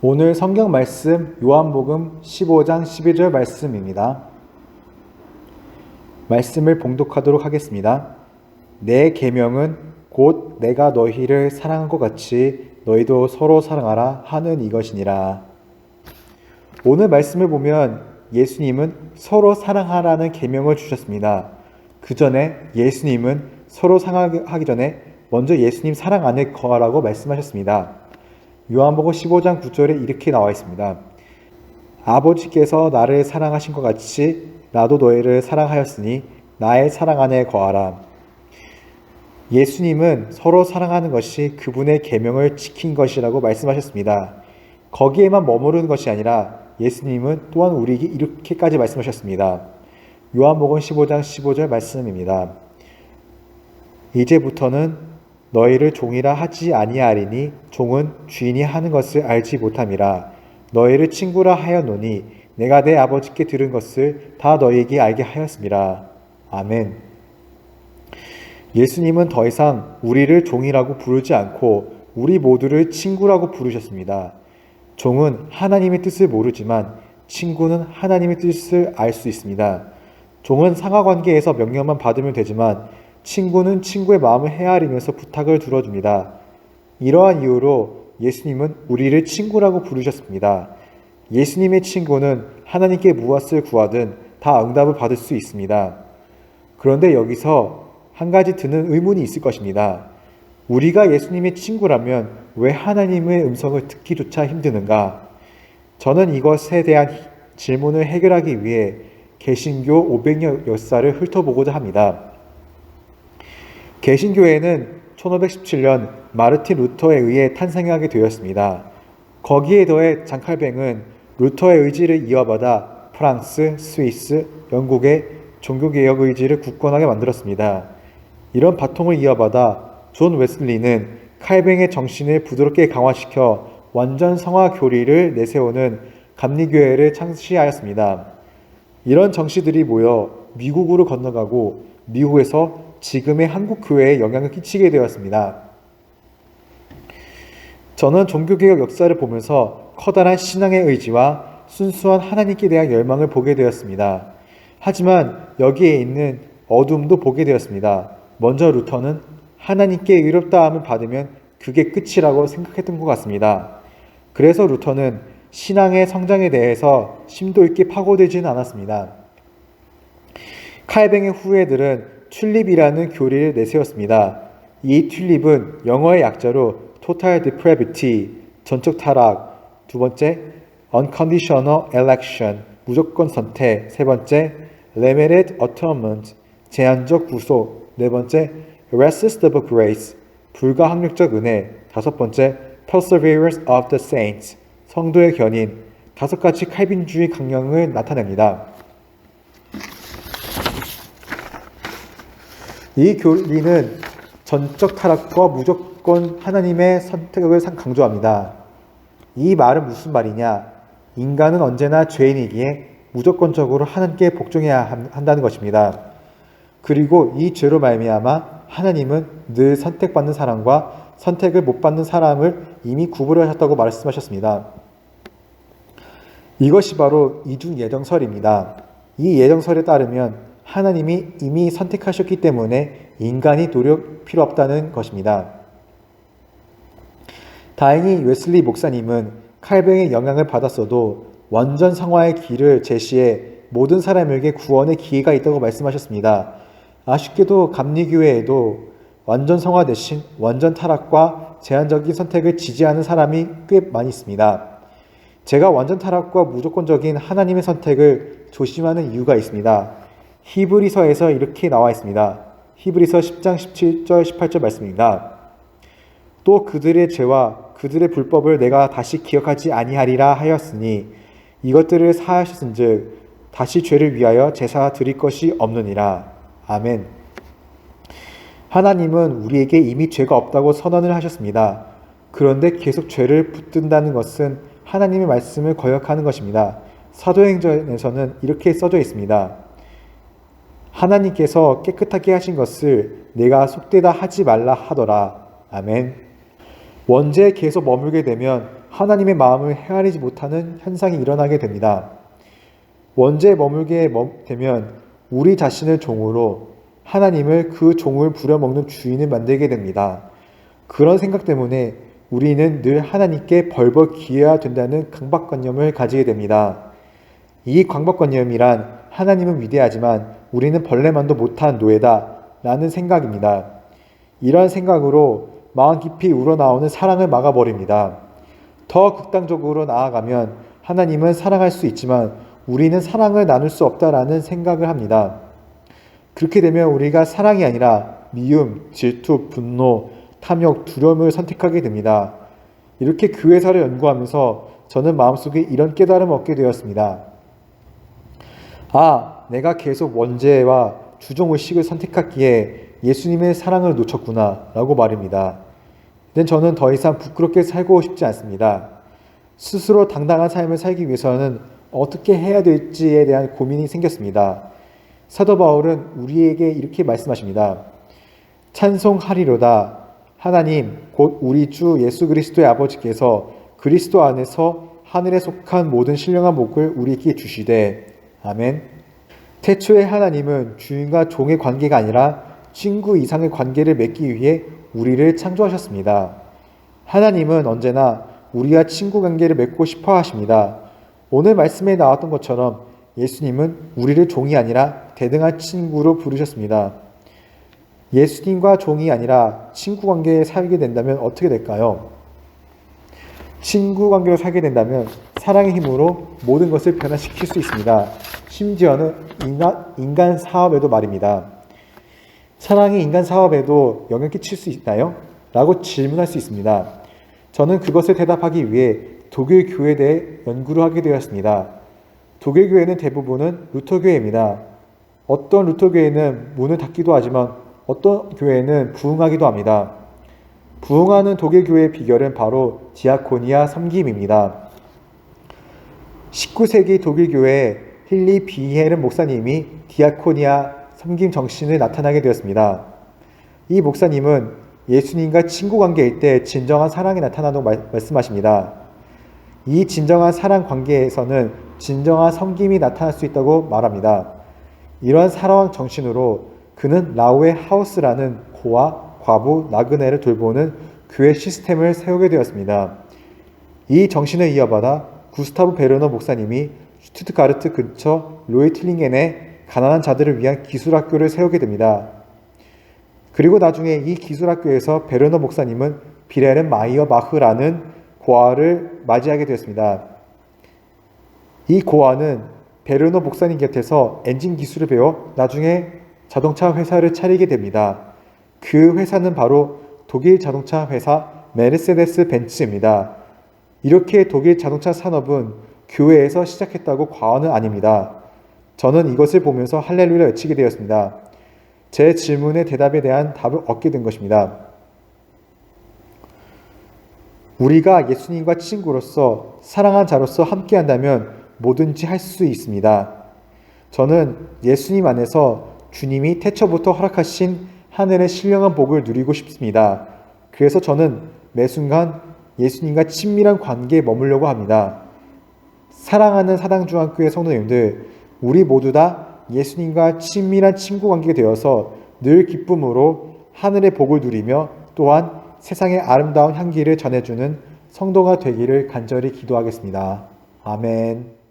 오늘 성경 말씀 요한복음 15장 12절 말씀입니다. 말씀을 봉독하도록 하겠습니다. 내 계명은 곧 내가 너희를 사랑한 것 같이 너희도 서로 사랑하라 하는 이것이니라. 오늘 말씀을 보면 예수님은 서로 사랑하라는 계명을 주셨습니다. 그 전에 예수님은 서로 사랑하기 전에 먼저 예수님 사랑 안에 거하라고 말씀하셨습니다. 요한복음 15장 9절에 이렇게 나와 있습니다. 아버지께서 나를 사랑하신 것 같이 나도 너희를 사랑하였으니 나의 사랑 안에 거하라. 예수님은 서로 사랑하는 것이 그분의 계명을 지킨 것이라고 말씀하셨습니다. 거기에만 머무르는 것이 아니라 예수님은 또한 우리에게 이렇게까지 말씀하셨습니다. 요한복음 15장 15절 말씀입니다. 이제부터는 너희를 종이라 하지 아니하리니 종은 주인이 하는 것을 알지 못함이라. 너희를 친구라 하였노니 내가 내 아버지께 들은 것을 다 너희에게 알게 하였음이라. 아멘. 예수님은 더 이상 우리를 종이라고 부르지 않고 우리 모두를 친구라고 부르셨습니다. 종은 하나님의 뜻을 모르지만 친구는 하나님의 뜻을 알 수 있습니다. 종은 상하관계에서 명령만 받으면 되지만 친구는 친구의 마음을 헤아리면서 부탁을 들어줍니다. 이러한 이유로 예수님은 우리를 친구라고 부르셨습니다. 예수님의 친구는 하나님께 무엇을 구하든 다 응답을 받을 수 있습니다. 그런데 여기서 한 가지 드는 의문이 있을 것입니다. 우리가 예수님의 친구라면 왜 하나님의 음성을 듣기조차 힘드는가? 저는 이것에 대한 질문을 해결하기 위해 개신교 500년 역사를 훑어보고자 합니다. 개신교회는 1517년 마르틴 루터에 의해 탄생하게 되었습니다. 거기에 더해 장칼뱅은 루터의 의지를 이어받아 프랑스, 스위스, 영국의 종교개혁 의지를 굳건하게 만들었습니다. 이런 바통을 이어받아 존 웨슬리는 칼뱅의 정신을 부드럽게 강화시켜 완전 성화 교리를 내세우는 감리교회를 창시하였습니다. 이런 정치들이 모여 미국으로 건너가고 미국에서 지금의 한국교회에 영향을 끼치게 되었습니다. 저는 종교개혁 역사를 보면서 커다란 신앙의 의지와 순수한 하나님께 대한 열망을 보게 되었습니다. 하지만 여기에 있는 어둠도 보게 되었습니다. 먼저 루터는 하나님께 의롭다함을 받으면 그게 끝이라고 생각했던 것 같습니다. 그래서 루터는 신앙의 성장에 대해서 심도 있게 파고들지는 않았습니다. 칼뱅의 후예들은 튤립이라는 교리를 내세웠습니다. 이 튤립은 영어의 약자로 total depravity, 전적 타락, 두 번째 unconditional election, 무조건 선택, 세 번째 limited atonement, 제한적 구속, 네 번째 irresistible grace, 불가항력적 은혜, 다섯 번째 perseverance of the saints, 성도의 견인, 다섯 가지 칼빈주의 강령을 나타냅니다. 이 교리는 전적 타락과 무조건 하나님의 선택을 강조합니다. 이 말은 무슨 말이냐? 인간은 언제나 죄인이기에 무조건적으로 하나님께 복종해야 한다는 것입니다. 그리고 이 죄로 말미암아 하나님은 늘 선택받는 사람과 선택을 못 받는 사람을 이미 구분하셨다고 말씀하셨습니다. 이것이 바로 이중 예정설입니다. 이 예정설에 따르면 하나님이 이미 선택하셨기 때문에 인간이 노력 필요 없다는 것입니다. 다행히 웨슬리 목사님은 칼뱅의 영향을 받았어도 완전 성화의 길을 제시해 모든 사람에게 구원의 기회가 있다고 말씀하셨습니다. 아쉽게도 감리교회에도 완전 성화 대신 완전 타락과 제한적인 선택을 지지하는 사람이 꽤 많이 있습니다. 제가 완전 타락과 무조건적인 하나님의 선택을 조심하는 이유가 있습니다. 히브리서에서 이렇게 나와 있습니다. 히브리서 10장 17절 18절 말씀입니다. 또 그들의 죄와 그들의 불법을 내가 다시 기억하지 아니하리라 하였으니 이것들을 사하셨은즉 다시 죄를 위하여 제사 드릴 것이 없느니라. 아멘. 하나님은 우리에게 이미 죄가 없다고 선언을 하셨습니다. 그런데 계속 죄를 붙든다는 것은 하나님의 말씀을 거역하는 것입니다. 사도행전에서는 이렇게 써져 있습니다. 하나님께서 깨끗하게 하신 것을 내가 속되다 하지 말라 하더라. 아멘. 원죄에 계속 머물게 되면 하나님의 마음을 헤아리지 못하는 현상이 일어나게 됩니다. 원죄에 머물게 되면 우리 자신을 종으로 하나님을 그 종을 부려먹는 주인을 만들게 됩니다. 그런 생각 때문에 우리는 늘 하나님께 벌벌 기어야 된다는 강박관념을 가지게 됩니다. 이 강박관념이란 하나님은 위대하지만 우리는 벌레만도 못한 노예다 라는 생각입니다. 이러한 생각으로 마음 깊이 우러나오는 사랑을 막아버립니다. 더 극단적으로 나아가면 하나님은 사랑할 수 있지만 우리는 사랑을 나눌 수 없다라는 생각을 합니다. 그렇게 되면 우리가 사랑이 아니라 미움, 질투, 분노, 탐욕, 두려움을 선택하게 됩니다. 이렇게 교회사를 연구하면서 저는 마음속에 이런 깨달음을 얻게 되었습니다. 내가 계속 원죄와 주종의식을 선택했기에 예수님의 사랑을 놓쳤구나 라고 말입니다. 근데 저는 더 이상 부끄럽게 살고 싶지 않습니다. 스스로 당당한 삶을 살기 위해서는 어떻게 해야 될지에 대한 고민이 생겼습니다. 사도 바울은 우리에게 이렇게 말씀하십니다. 찬송하리로다. 하나님 곧 우리 주 예수 그리스도의 아버지께서 그리스도 안에서 하늘에 속한 모든 신령한 복을 우리에게 주시되. 아멘. 태초에 하나님은 주인과 종의 관계가 아니라 친구 이상의 관계를 맺기 위해 우리를 창조하셨습니다. 하나님은 언제나 우리와 친구 관계를 맺고 싶어 하십니다. 오늘 말씀에 나왔던 것처럼 예수님은 우리를 종이 아니라 대등한 친구로 부르셨습니다. 예수님과 종이 아니라 친구 관계에 살게 된다면 어떻게 될까요? 친구 관계로 살게 된다면 사랑의 힘으로 모든 것을 변화시킬 수 있습니다. 심지어는 인간 사업에도 말입니다. 사랑이 인간 사업에도 영향을 끼칠 수 있나요? 라고 질문할 수 있습니다. 저는 그것을 대답하기 위해 독일 교회에 대해 연구를 하게 되었습니다. 독일 교회는 대부분은 루터교회입니다. 어떤 루터교회는 문을 닫기도 하지만 어떤 교회는 부흥하기도 합니다. 부흥하는 독일 교회의 비결은 바로 디아코니아 섬김입니다. 19세기 독일 교회에 힐리 비헤른 목사님이 디아코니아 섬김 정신을 나타나게 되었습니다. 이 목사님은 예수님과 친구 관계일 때 진정한 사랑이 나타나다고 말씀하십니다. 이 진정한 사랑 관계에서는 진정한 섬김이 나타날 수 있다고 말합니다. 이러한 사랑 정신으로 그는 라우의 하우스라는 고아, 과부, 나그네를 돌보는 교회 시스템을 세우게 되었습니다. 이 정신을 이어받아 구스타브 베르너 목사님이 슈투트가르트 근처 로이틀링겐에 가난한 자들을 위한 기술학교를 세우게 됩니다. 그리고 나중에 이 기술학교에서 베르너 목사님은 비레른 마이어바흐라는 고아를 맞이하게 되었습니다. 이 고아는 베르너 목사님 곁에서 엔진 기술을 배워 나중에 자동차 회사를 차리게 됩니다. 그 회사는 바로 독일 자동차 회사 메르세데스 벤츠입니다. 이렇게 독일 자동차 산업은 교회에서 시작했다고 과언은 아닙니다. 저는 이것을 보면서 할렐루야 외치게 되었습니다. 제 질문의 대답에 대한 답을 얻게 된 것입니다. 우리가 예수님과 친구로서 사랑한 자로서 함께한다면 뭐든지 할 수 있습니다. 저는 예수님 안에서 주님이 태초부터 허락하신 하늘의 신령한 복을 누리고 싶습니다. 그래서 저는 매 순간 예수님과 친밀한 관계에 머물려고 합니다. 사랑하는 사당중앙교회 성도님들, 우리 모두 다 예수님과 친밀한 친구 관계가 되어서 늘 기쁨으로 하늘의 복을 누리며 또한 세상의 아름다운 향기를 전해주는 성도가 되기를 간절히 기도하겠습니다. 아멘.